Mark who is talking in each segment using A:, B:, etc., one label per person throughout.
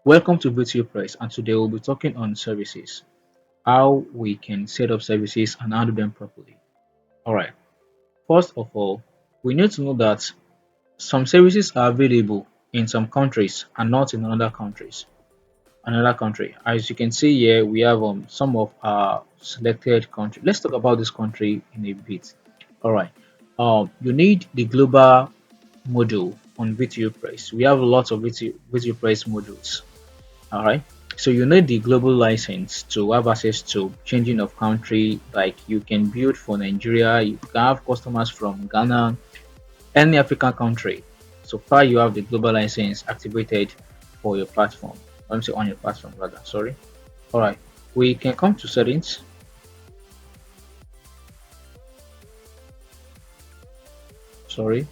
A: Welcome to vtupress, and today we'll be talking on services, how we can set up services and handle them properly. Alright, first of all, we need to know that some services are available in some countries and not in another country. As you can see here, we have some of our selected country. Let's talk about this country in a bit. Alright, you need the global module on vtupress. We have lots of vtupress modules. All right. So you need the global license to have access to changing of country. Like you can build for Nigeria, you can have customers from Ghana, any African country. So far you have the global license activated for your platform. Let me say on your platform rather. Sorry. All right. We can come to settings. Sorry.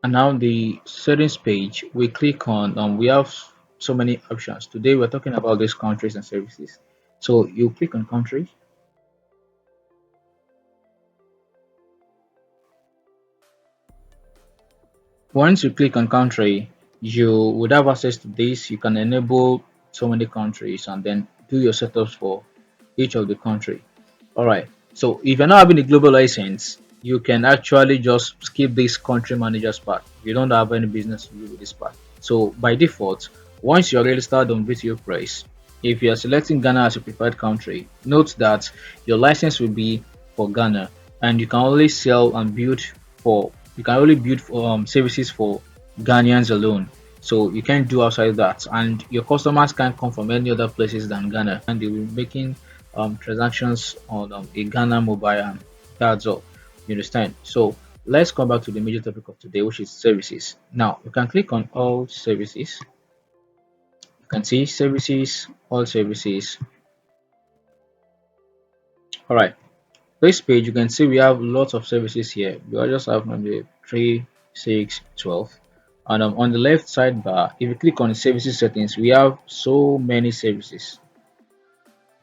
A: And now the settings page. We click on. We have so many options. Today we're talking about these countries and services. So you click on country. Once you click on country, you would have access to this. You can enable so many countries and then do your setups for each of the country. All right. So if you're not having a global license, you can actually just skip this country managers part. You don't have any business to do with this part. So by default, once you're registered on VTO Price, if you are selecting Ghana as your preferred country, note that your license will be for Ghana, and you can only sell and build for you can only build for, services for Ghanaians alone. So you can't do outside that, and your customers can't come from any other places than Ghana, and they will be making transactions on a Ghana mobile app. That's all. You understand? So let's come back to the major topic of today, which is services. Now you can click on all services. You can see services, all services. All right. This page you can see we have lots of services here. We all just have maybe 3, 6, 12. And on the left sidebar, if you click on the services settings, we have so many services.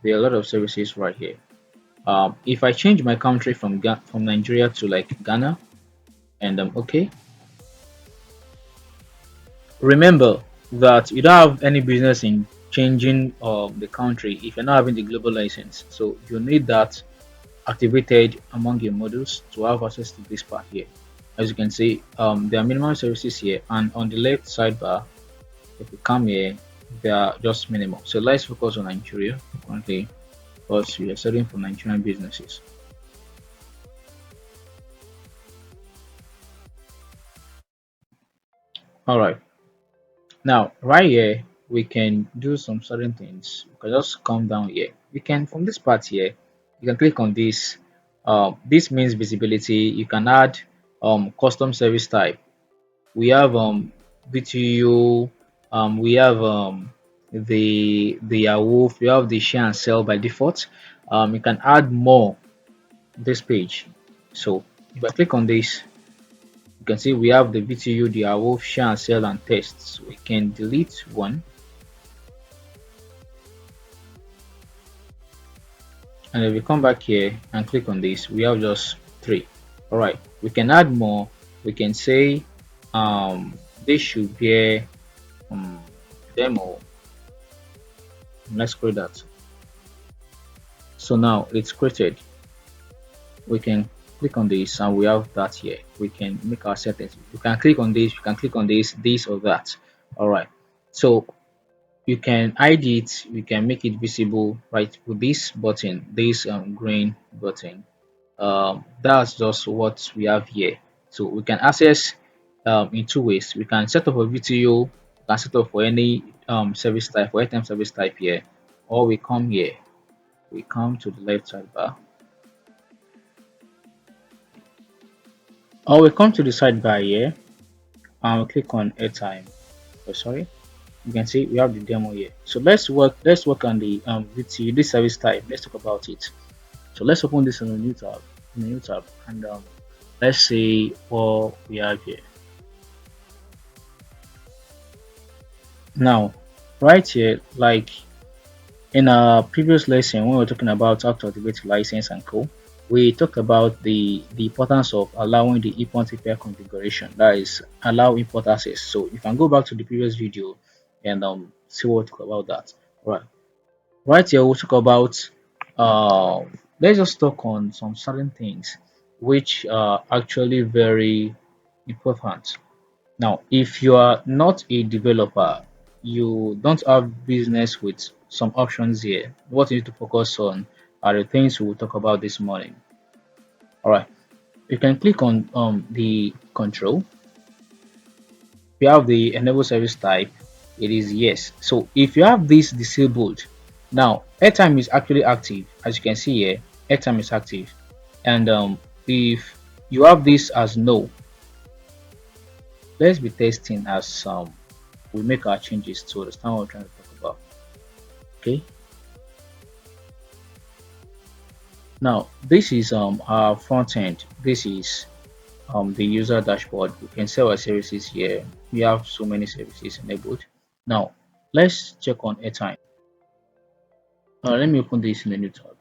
A: There are a lot of services right here. If I change my country from Nigeria to like Ghana, and okay, remember that you don't have any business in changing the country if you're not having the global license. So you need that activated among your modules to have access to this part here. As you can see, there are minimum services here, and on the left sidebar, if you come here, they are just minimum. So let's focus on Nigeria currently, because we are selling for Nigerian businesses. All right. Now, right here, we can do some certain things. We can just come down here. We can, from this part here, you can click on this. This means visibility. You can add custom service type. We have BTU, we have the wolf, we have the share and sell by default. You can add more this page. So if I click on this, you can see we have the BTU, the wolf, share and sell and tests. We can delete one, and if we come back here and click on this, we have just three. All right, we can add more. We can say this should be um, demo. Let's create that. So now it's created. We can click on this and we have that here. We can make our settings. You can click on this, you can click on this or that. All right. So you can hide it, you can make it visible right with this button, this green button. That's just what we have here. So we can access in two ways. We can set up a video, we can set up for any service type, for item service type here, or we come here, we come to the left sidebar, or we come to the sidebar here and we click on airtime. Oh, sorry, you can see we have the demo here. So let's work on the VT, this service type. Let's talk about it. So let's open this in a new tab, and let's see what we have here. Now, right here, like in our previous lesson when we were talking about how to activate license and co, we talked about the importance of allowing the import API configuration. That is, allow import access. So you can go back to the previous video and see what we talk about that. All right. Right here, we'll talk about uh, let's just talk on some certain things which are actually very important. Now, if you are not a developer, you don't have business with some options here. What you need to focus on are the things we will talk about this morning. All right, you can click on the control. If you have the enable service type, it is yes. So if you have this disabled, now airtime is actually active. As you can see here, airtime is active. And if you have this as no, let's be testing as we make our changes to understand what we're trying to talk about. Okay, now this is our front end. This is the user dashboard. We can see our services here. We have so many services enabled. Now let's check on airtime. Let me open this in a new tab.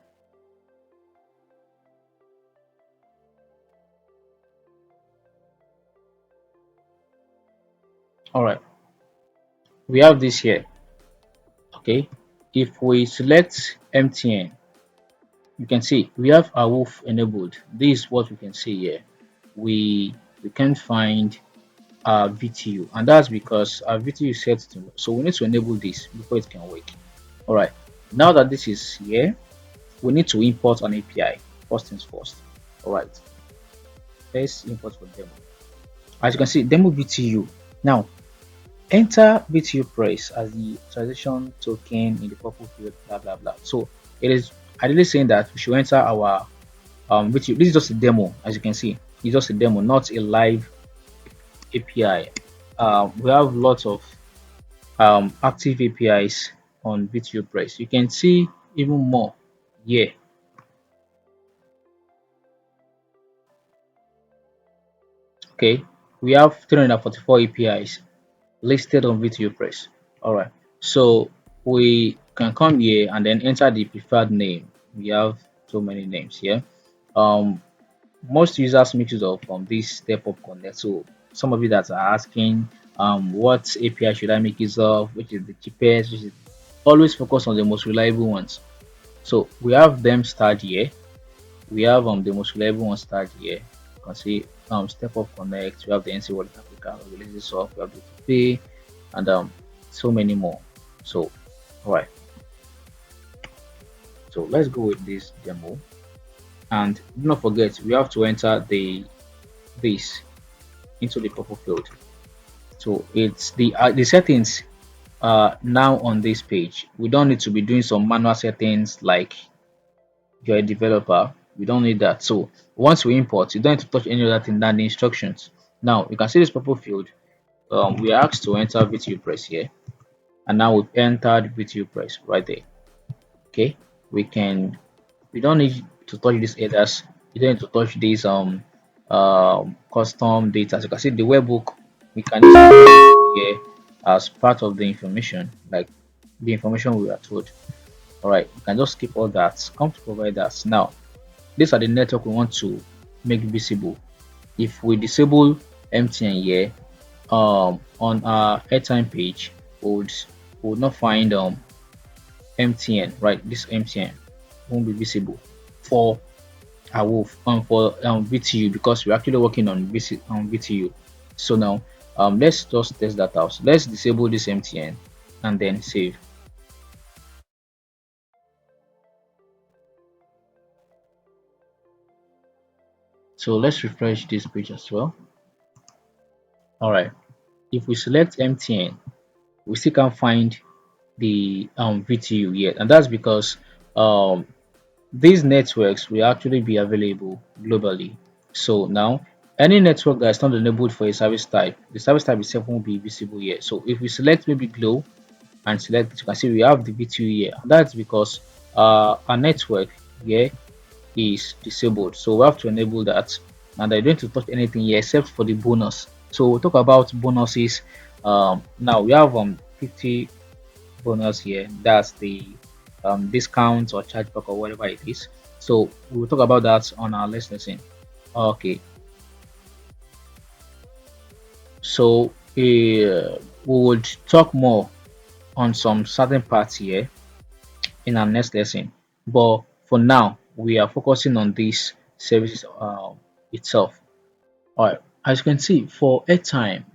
A: All right, we have this here. Okay, if we select MTN, you can see we have our wolf enabled. This is what we can see here. We can't find our VTU, and that's because our VTU is set to, so we need to enable this before it can work. All right, now that this is here, we need to import an API. First things first. All right, let's import for demo. As you can see, demo VTU. Now enter vtupress as the transaction token in the purple field, blah blah blah. So it is ideally saying that we should enter our VTU. This is just a demo. As you can see, it's just a demo, not a live API. We have lots of active APIs on vtupress. You can see even more here. Okay, we have 344 APIs listed on vtupress. All right, so we can come here and then enter the preferred name. We have so many names here. um Most users make use of this step of connect. So some of you that are asking what API should I make use of, which is the cheapest, which is, always focus on the most reliable ones. So we have them start here. We have the most reliable ones start here. You can see step of connect. We have the NC Wallet Africa, releases soft, we have the pay, and so many more. So all right, so let's go with this demo. And do not forget, we have to enter the this into the purple field. So it's the settings now on this page. We don't need to be doing some manual settings like you're a developer. We don't need that. So once we import, you don't need to touch any other thing than the instructions. Now you can see this purple field. We are asked to enter vtupress here, and now we've entered vtupress right there. Okay, we can, we don't need to touch these headers. You don't need to touch these custom data. As you can see the webhook, we can use here as part of the information, like the information we are told. All right, you can just skip all that, come to providers. Now these are the network we want to make visible. If we disable MTN here, on our airtime page, we would not find MTN, right? This MTN won't be visible for our wolf for VTU, because we're actually working on VTU. So now let's just test that out. Let's disable this MTN and then save. So let's refresh this page as well. All right, if we select MTN, we still can't find the VTU yet, and that's because um these networks will actually be available globally. So now any network that is not enabled for a service type, the service type itself won't be visible here. So if we select maybe Glow and select it, you can see we have the VTU here. That's because our network here is disabled. So we have to enable that, and I don't need to touch anything here except for the bonus. So we'll talk about bonuses. Now we have 50 bonus here. That's the discount or chargeback or whatever it is. So we will talk about that on our next lesson. Okay, so we would talk more on some certain parts here in our next lesson. But for now, we are focusing on this services itself. All right, as you can see, for airtime,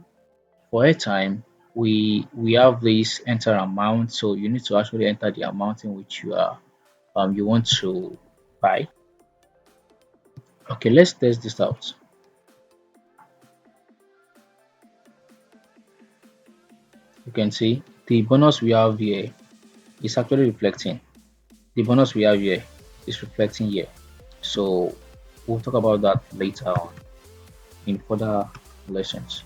A: we have this enter amount. So you need to actually enter the amount in which you want to buy. Okay, let's test this out. You can see the bonus we have here is actually reflecting. The bonus we have here is reflecting here. So we'll talk about that later on in further lessons.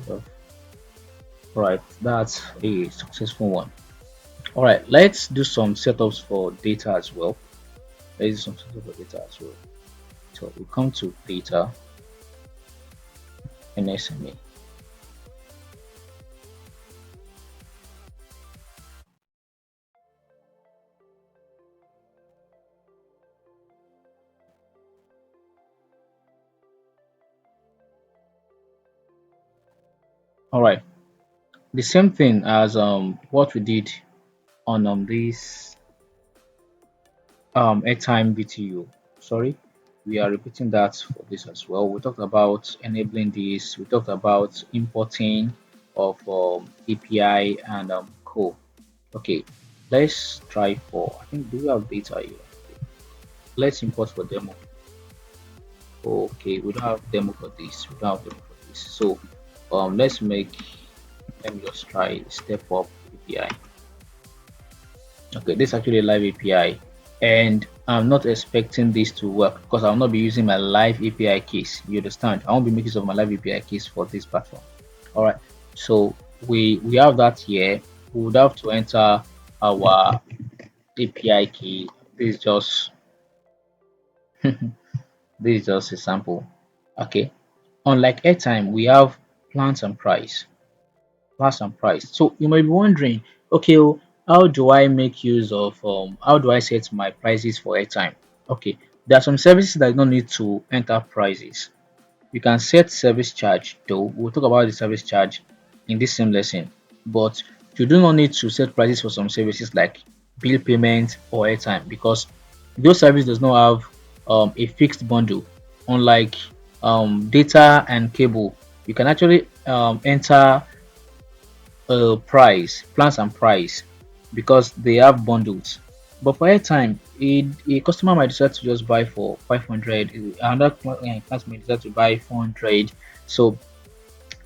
A: So, right, that's a successful one. All right, let's do some setups for data as well. Let's do some setup for data as well. So we come to data and SMA. All right, the same thing as what we did on this airtime BTU. Sorry, we are repeating that for this as well. We talked about enabling this. We talked about importing of API and co. Okay, let's try for. I think do we have data here? Let's import for demo. Okay, we don't have demo for this. We don't have demo for this. So let's make. Let me just try step up API. Okay, this is actually a live API, and I'm not expecting this to work because I'll not be using my live API keys. You understand? I won't be making use of my live API keys for this platform. All right, so we have that here. We would have to enter our API key. This is just this is just a sample. Okay, unlike airtime, we have plans and price. Plans and price. So you might be wondering, okay, how do I make use of how do I set my prices for airtime? Okay, there are some services that don't need to enter prices. You can set service charge though. We'll talk about the service charge in this same lesson, but you do not need to set prices for some services like bill payment or airtime because those services does not have a fixed bundle. Unlike data and cable, you can actually enter plans and price because they have bundles. But for airtime, a customer might decide to just buy for 500, another client might decide to buy 400. So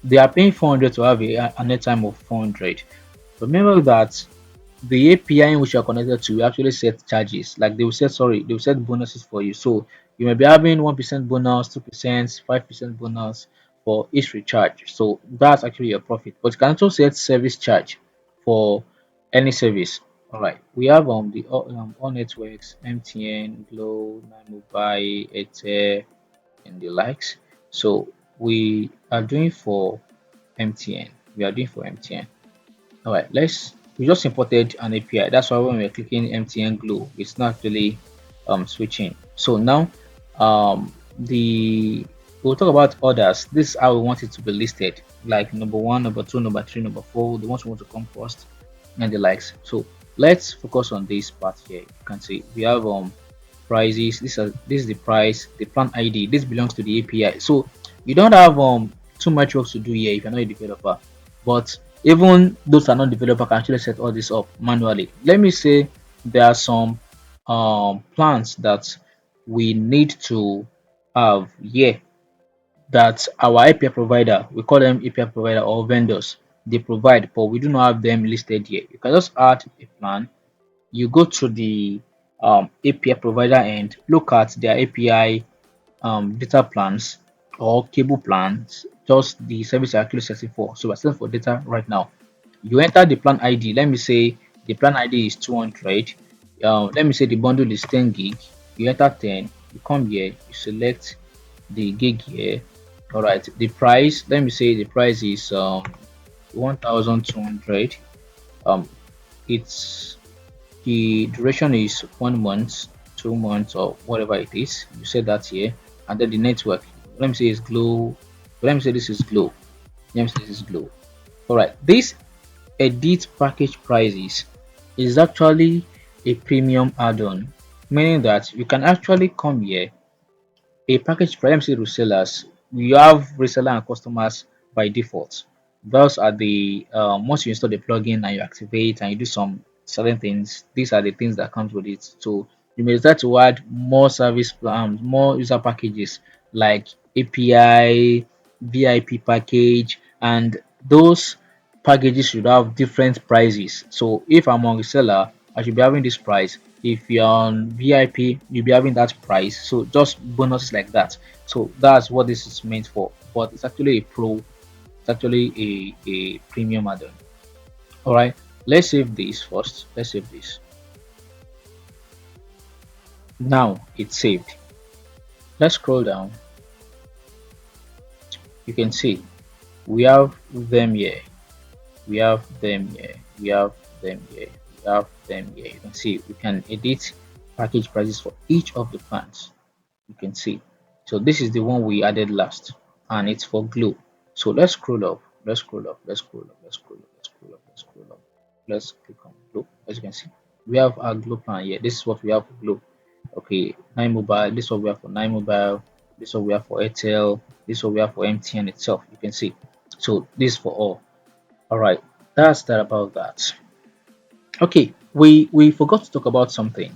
A: they are paying 400 to have an airtime of 400. Remember that the API in which you are connected to will actually set charges. Like they will set bonuses for you. So you may be having 1% bonus, 2%, 5% bonus for each recharge. So that's actually your profit. But you can also set service charge for any service. All right, we have the all networks, MTN, Glow, Mobile, Airtel, and the likes. So we are doing for MTN. We are doing for MTN. All right, we just imported an API. That's why when we're clicking MTN Glow, it's not really switching. So now the we'll talk about orders. This is how we want it to be listed, like number one, number two, number three, number four, the ones we want to come first, and the likes. So let's focus on this part here. You can see we have prices. This is the price, the plan ID. This belongs to the API. So you don't have too much work to do here if you're not a developer. But even those are not developer can actually set all this up manually. Let me say there are some plans that we need to have here that our API provider, we call them API provider or vendors, they provide, but we do not have them listed here. You can just add a plan. You go to the API provider and look at their API data plans or cable plans, just the service you're actually setting for. So we're setting for data right now. You enter the plan ID. Let me say the plan ID is 200. Let me say the bundle is 10 gig. You enter 10. You come here. You select the gig here. All right. The price. Let me say the price is 1,200. Um, it's The duration is 1 month, 2 months, or whatever it is. You set that here, and then the network. Let me say is Glow. Let me say this is Glow. Let me say this is Glow. All right. This edit package prices is actually a premium add-on, meaning that you can actually come here a package for MC resellers. We have reseller and customers by default. Those are the once you install the plugin and you activate and you do some certain things, these are the things that comes with it. So you may start to add more service plans, more user packages like API, VIP package, and those packages should have different prices. So if I'm on reseller, I should be having this price. If you're on VIP, you'll be having that price. So just bonuses like that. So that's what this is meant for. But it's actually a pro, it's actually a premium add-on. Alright, let's save this first. Let's save this. Now it's saved. Let's scroll down. You can see we have them here. We have them here. We have them here. We have them here. You can see we can edit package prices for each of the plans. You can see. So this is the one we added last, and it's for Glow. So let's scroll up. Let's scroll up. Let's scroll up. Let's scroll up. Let's scroll up. Let's scroll up. Let's click on Glow. As you can see, we have our Glow plan here. This is what we have for Glow. Okay, Nine Mobile. This is what we have for Nine Mobile. This is what we have for Airtel. This is what we have for MTN itself. You can see. So this is for all. All right, that's that about that. Okay, we forgot to talk about something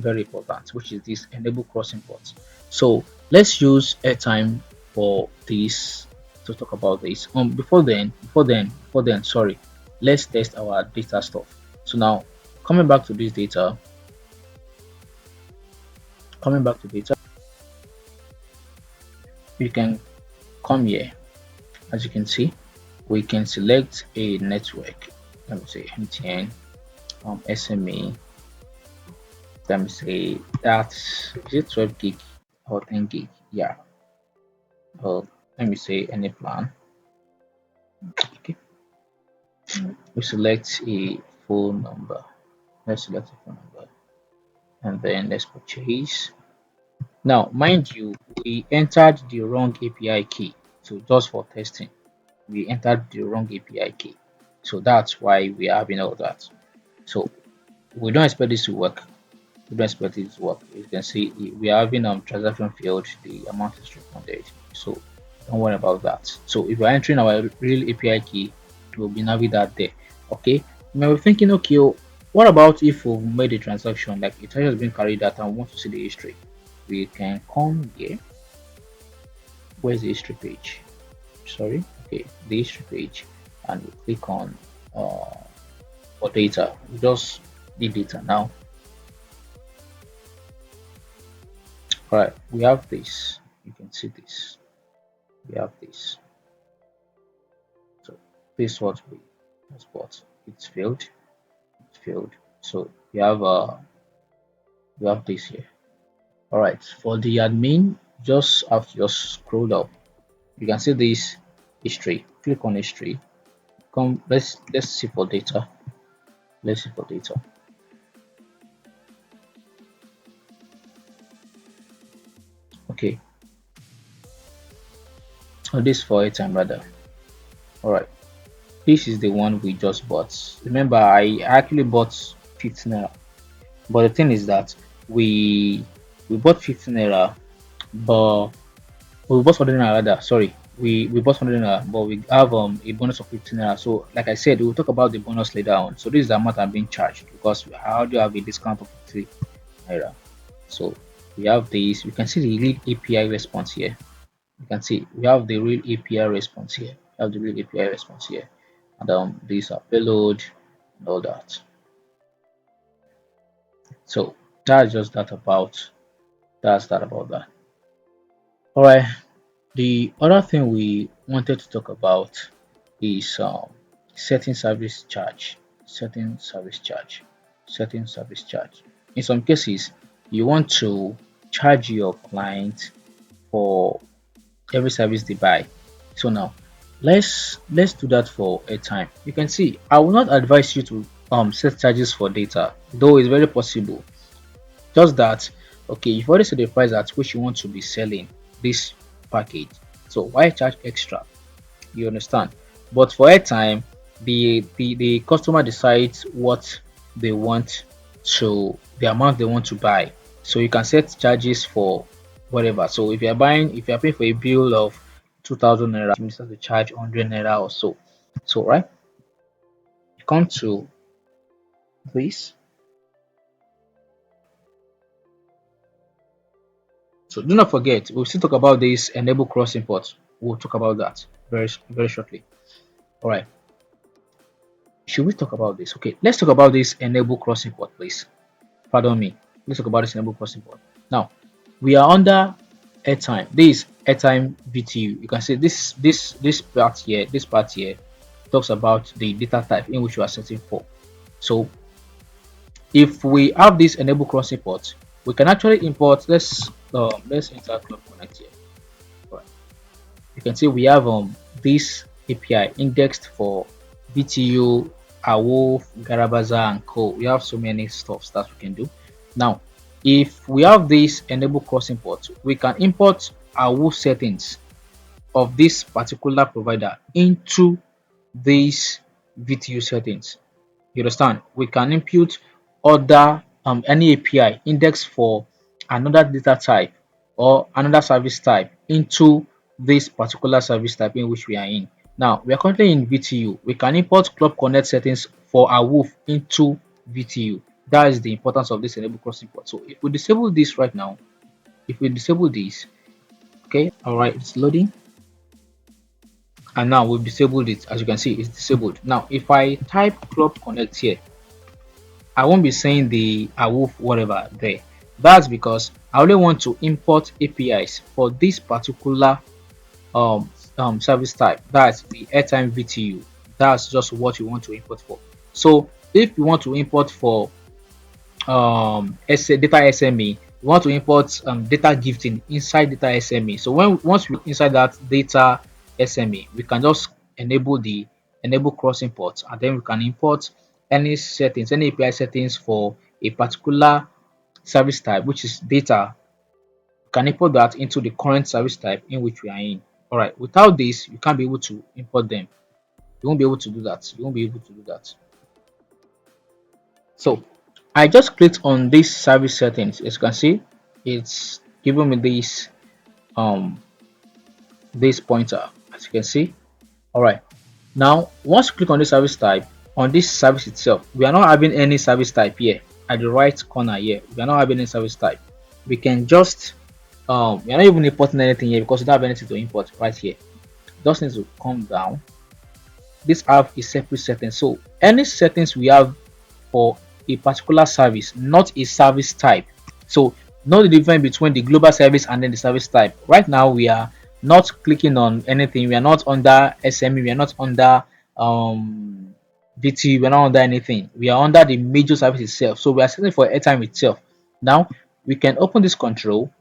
A: very important, which is this enable cross imports. So let's use airtime for this to talk about this. Before then, sorry, let's test our data stuff. So now coming back to this data, coming back to data, you can come here. As you can see, we can select a network. Let me say MTN, SMA. Let me say that is it 12 gig or 10 gig? Yeah. Well, let me say any plan. Okay. We select a phone number. Let's select a phone number and then let's purchase. Now, mind you, we entered the wrong API key. So just for testing, we entered the wrong API key. So that's why we are having all that. So we don't expect this to work. We don't expect it to work. You can see we are having transaction failed, the amount is refunded. So don't worry about that. So if we're entering our real API key, we'll be navigate that there. Okay. You may be thinking, okay, what about if we made a transaction, like it has been carried out and we want to see the history? We can come here. Where's the history page? Sorry, okay, the history page, and we click on for data. We just need data now. All right, we have this. You can see this. We have this. So this is what we export. It's failed. It's failed. So we have this here. All right, for the admin, just have to just scroll up. You can see this history. Click on history. Come, let's see for data. Let's see for data. Okay. Oh, this for airtime rather. All right. This is the one we just bought. Remember, I actually bought 15 naira. But the thing is that we bought 15 naira, but we bought 100 naira rather. Sorry, we bought 100 naira, but we have a bonus of 15 naira. So like I said, we'll talk about the bonus later on. So this is the amount I'm being charged because I already have a discount of 50 naira. So we have this. You can see the real API response here. You can see we have the real API response here. We have the real API response here, and these are payload and all that. So that's just that about that. All right. The other thing we wanted to talk about is setting service charge, setting service charge, setting service charge. In some cases, you want to charge your client for every service they buy. So now let's do that for a time. You can see I will not advise you to set charges for data, though it's very possible. Just that, okay, you've already set the price at which you want to be selling this package. So why charge extra? You understand? But for airtime, the customer decides what they want to the amount they want to buy. So you can set charges for whatever. So if you're paying for a bill of 2,000 naira, you start to charge 100 naira or so. So right, you come to this. So do not forget, we'll still talk about this enable cross import. We'll talk about that very shortly. All right. Should we talk about this? Okay, let's talk about this enable cross import, please. Pardon me. Let's talk about this enable cross import. Now, we are under airtime. This airtime VTU. You can see this part here. This part here talks about the data type in which you are setting for. So if we have this enable cross import, we can actually import. Let's enter Club Connect here. Right. You can see we have this API indexed for BTU, AWOF, Garabaza, and Co. We have so many stuff that we can do. Now, if we have this enable cross import, we can import AWOF settings of this particular provider into these VTU settings. You understand? We can input other any API index for another data type or another service type into this particular service type in which we are in. Now we are currently in VTU. We can import Club Connect settings for our WOOF into VTU. That is the importance of this enable cross import. So if we disable this right now, if we disable this, okay, all right, it's loading, and now we've disabled it. As you can see, it's disabled. Now if I type Club Connect here, I won't be saying the AWOF whatever there. That's because I only want to import APIs for this particular service type. That's the airtime VTU. That's just what you want to import for. So if you want to import for data SME, we want to import data gifting inside data SME. So once we inside that data SME, we can just enable the enable cross import, and then we can import any settings, any API settings for a particular service type, which is data. We can import that into the current service type in which we are in. All right. Without this, you can't be able to import them. You won't be able to do that. You won't be able to do that. So I just clicked on this service settings. As you can see, it's giving me um this pointer, as you can see. All right. Now once you click on the service type, on this service itself, we are not having any service type here at the right corner here. We are not having any service type. We can just we are not even importing anything here because we don't have anything to import right here. Just need to come down. This app is separate settings. So any settings we have for a particular service, not a service type. So know the difference between the global service and then the service type. Right now we are not clicking on anything. We are not under SME. We are not under BT. We are not under anything. We are under the major service itself. So we are setting for airtime itself. Now we can open this control.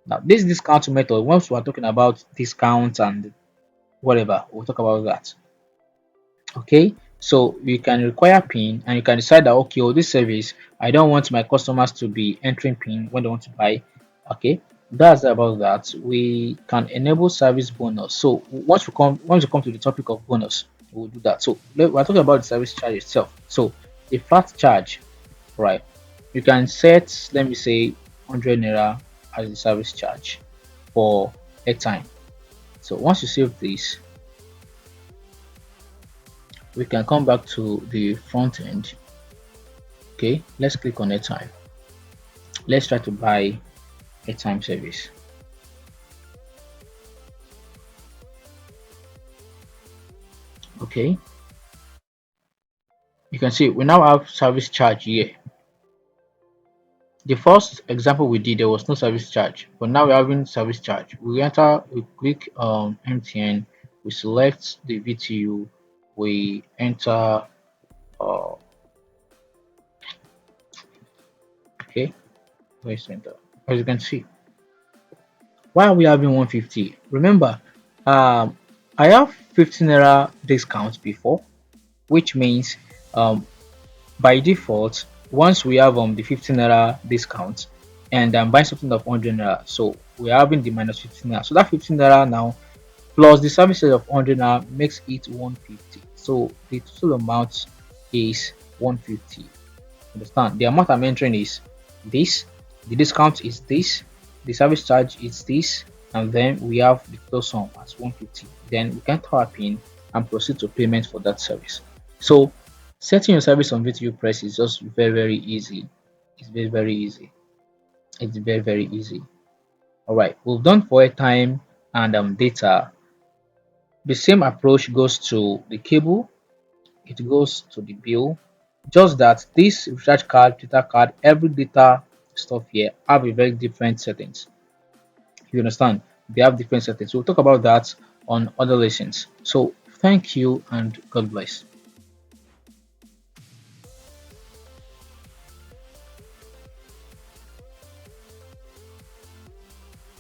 A: Now this discount method. Once we are talking about discounts and whatever, we'll talk about that. Okay, so you can require pin and you can decide that okay, this service I don't want my customers to be entering pin when they want to buy. Okay, that's about that. We can enable service bonus. So once we come to the topic of bonus, we'll do that. So we're talking about the service charge itself. So a flat charge, right? You can set, let me say, 100 naira as the service charge for airtime. So once you save this, we can come back to the front end. Okay, let's click on airtime. Let's try to buy airtime service. Okay, you can see we now have service charge here. The first example we did, there was no service charge, but now we're having service charge. We click MTN, we select the VTU, we enter okay, let's enter. As you can see, why are we having 150? Remember, I have 15 naira discount before, which means um By default, once we have the 15 naira discount and I'm buying something of 100 naira, so we're having the minus 15 naira. So that 15 naira now plus the service charge of 100 naira makes it 150. So the total amount is 150. Understand? The amount I'm entering is this, the discount is this, the service charge is this, and then we have the total sum as 150. Then we can tap in and proceed to payment for that service. So setting your service on vtupress is just very easy. It's very easy. It's very easy. All right, we've done for airtime and data. The same approach goes to the cable, it goes to the bill. Just that this recharge card, data card, every data stuff here have a very different settings. You understand? They have different settings. We'll talk about that on other lessons. So thank you and God bless.